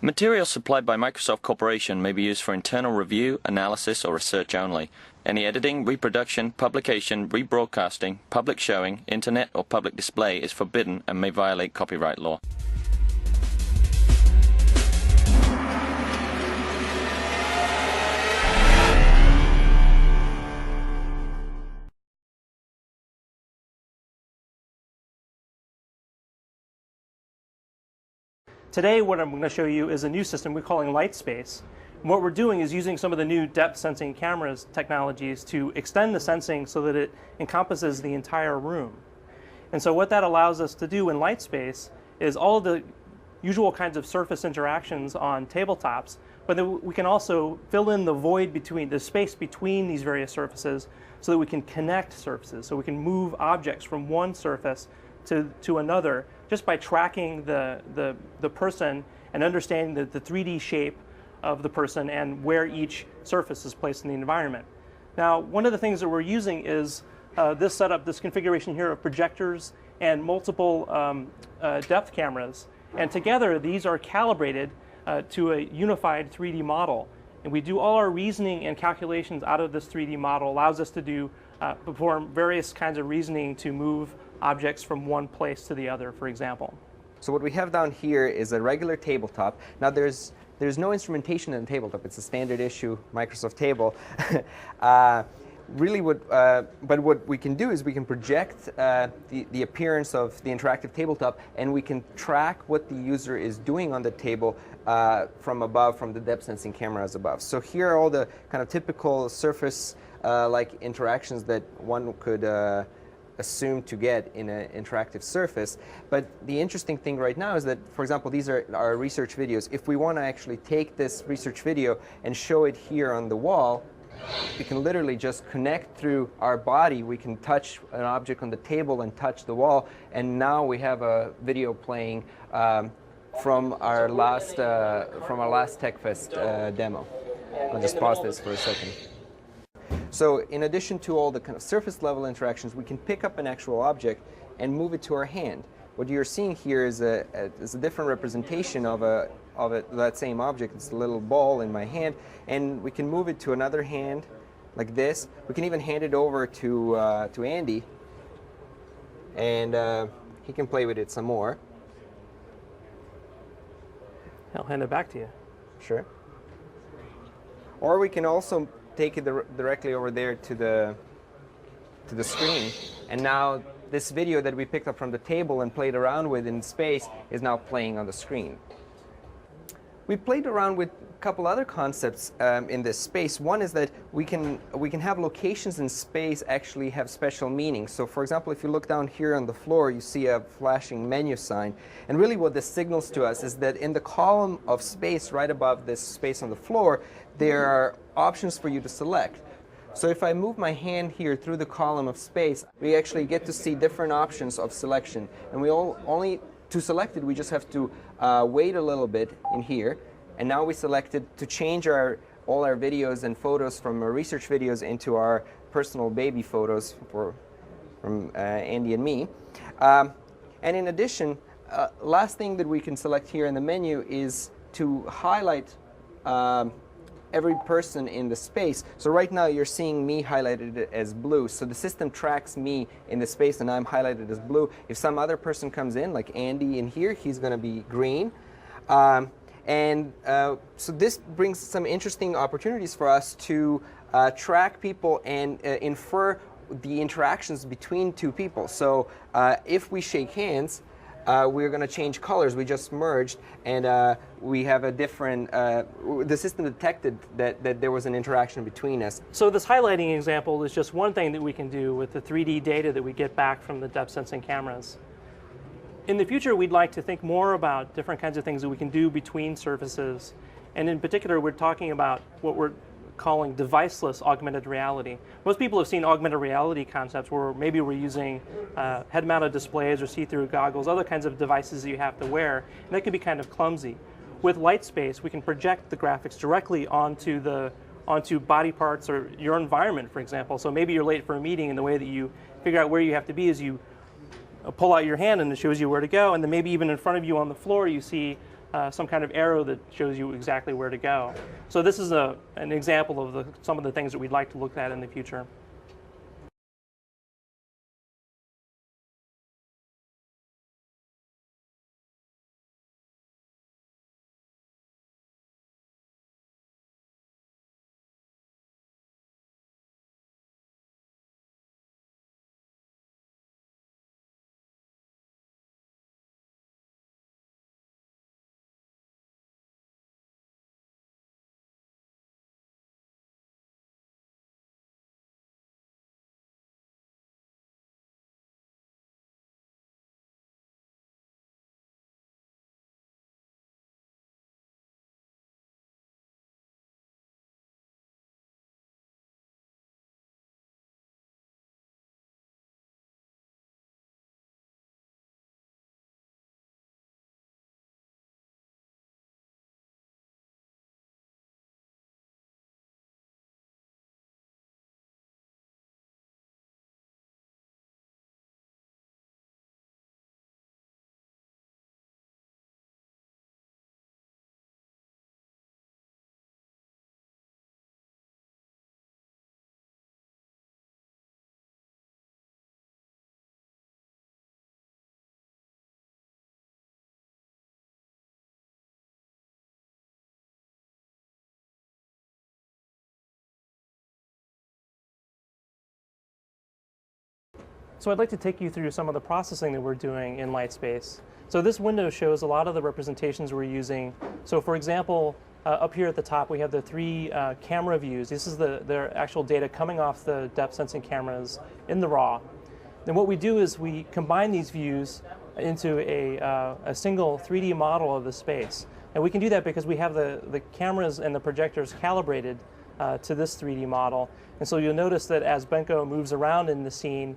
Materials supplied by Microsoft Corporation may be used for internal review, analysis, or research only. Any editing, reproduction, publication, rebroadcasting, public showing, internet, or public display is forbidden and may violate copyright law. Today, what I'm going to show you is a new system we're calling Lightspace. And what we're doing is using some of the new depth sensing cameras technologies to extend the sensing so that it encompasses the entire room. And so what that allows us to do in Lightspace is all of the usual kinds of surface interactions on tabletops, but then we can also fill in the void between, the space between these various surfaces so that we can connect surfaces, so we can move objects from one surface to another just by tracking the person and understanding the 3D shape of the person and where each surface is placed in the environment. Now, one of the things that we're using is this setup, this configuration here of projectors and multiple depth cameras. And together, these are calibrated to a unified 3D model. And we do all our reasoning and calculations out of this 3D model, allows us to perform various kinds of reasoning to move objects from one place to the other, for example. So what we have down here is a regular tabletop. Now there's no instrumentation in the tabletop. It's a standard issue Microsoft table. Really, but what we can do is we can project the appearance of the interactive tabletop, and we can track what the user is doing on the table from above, from the depth sensing cameras above. So here are all the kind of typical surface like interactions that one could assume to get in an interactive surface. But the interesting thing right now is that, for example, these are our research videos. If we want to actually take this research video and show it here on the wall, we can literally just connect through our body. We can touch an object on the table and touch the wall, and now we have a video playing from our last TechFest demo. I'll just pause this for a second. So in addition to all the kind of surface level interactions, we can pick up an actual object and move it to our hand. What you're seeing here is a different representation of that same object. It's a little ball in my hand, and we can move it to another hand like this. We can even hand it over to Andy, and he can play with it some more. I'll hand it back to you. Sure. Or we can also take it directly over there to the screen, and now this video that we picked up from the table and played around with in space is now playing on the screen. We played around with a couple other concepts in this space. One is that we can have locations in space actually have special meanings. So for example, if you look down here on the floor, you see a flashing menu sign. And really what this signals to us is that in the column of space right above this space on the floor, there are options for you to select. So if I move my hand here through the column of space, we actually get to see different options of selection. And to select it, we just have to wait a little bit in here. And now we selected to change all our videos and photos from our research videos into our personal baby photos from Andy and me. And in addition, last thing that we can select here in the menu is to highlight every person in the space. So right now you're seeing me highlighted as blue. So the system tracks me in the space and I'm highlighted as blue. If some other person comes in, like Andy in here, he's going to be green. So this brings some interesting opportunities for us to track people and infer the interactions between two people. So if we shake hands, we're going to change colors. We just merged, and we have a different, the system detected that there was an interaction between us. So this highlighting example is just one thing that we can do with the 3D data that we get back from the depth sensing cameras. In the future, we'd like to think more about different kinds of things that we can do between surfaces. And in particular, we're talking about what we're calling deviceless augmented reality. Most people have seen augmented reality concepts where maybe we're using head-mounted displays or see-through goggles, other kinds of devices that you have to wear, and that can be kind of clumsy. With Lightspace, we can project the graphics directly onto body parts or your environment, for example. So maybe you're late for a meeting, and the way that you figure out where you have to be is you pull out your hand and it shows you where to go, and then maybe even in front of you on the floor you see some kind of arrow that shows you exactly where to go. So this is an example of some of the things that we'd like to look at in the future. So I'd like to take you through some of the processing that we're doing in Lightspace. So this window shows a lot of the representations we're using. So for example, up here at the top we have the three camera views. This is their actual data coming off the depth sensing cameras in the raw. Then what we do is we combine these views into a single 3D model of the space. And we can do that because we have the cameras and the projectors calibrated to this 3D model. And so you'll notice that as Benko moves around in the scene,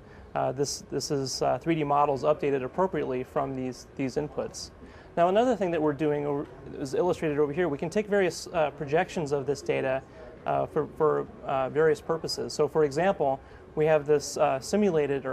this is 3D models updated appropriately from these inputs. Now another thing that we're doing is illustrated over here. We can take various projections of this data for various purposes. So for example, we have this simulated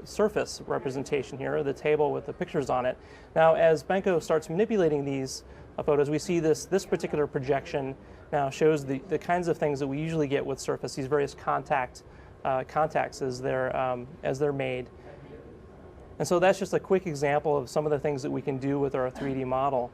surface representation here, the table with the pictures on it. Now as Benko starts manipulating these photos, we see this particular projection now shows the kinds of things that we usually get with surface, these various contacts as they're made. And so that's just a quick example of some of the things that we can do with our 3D model.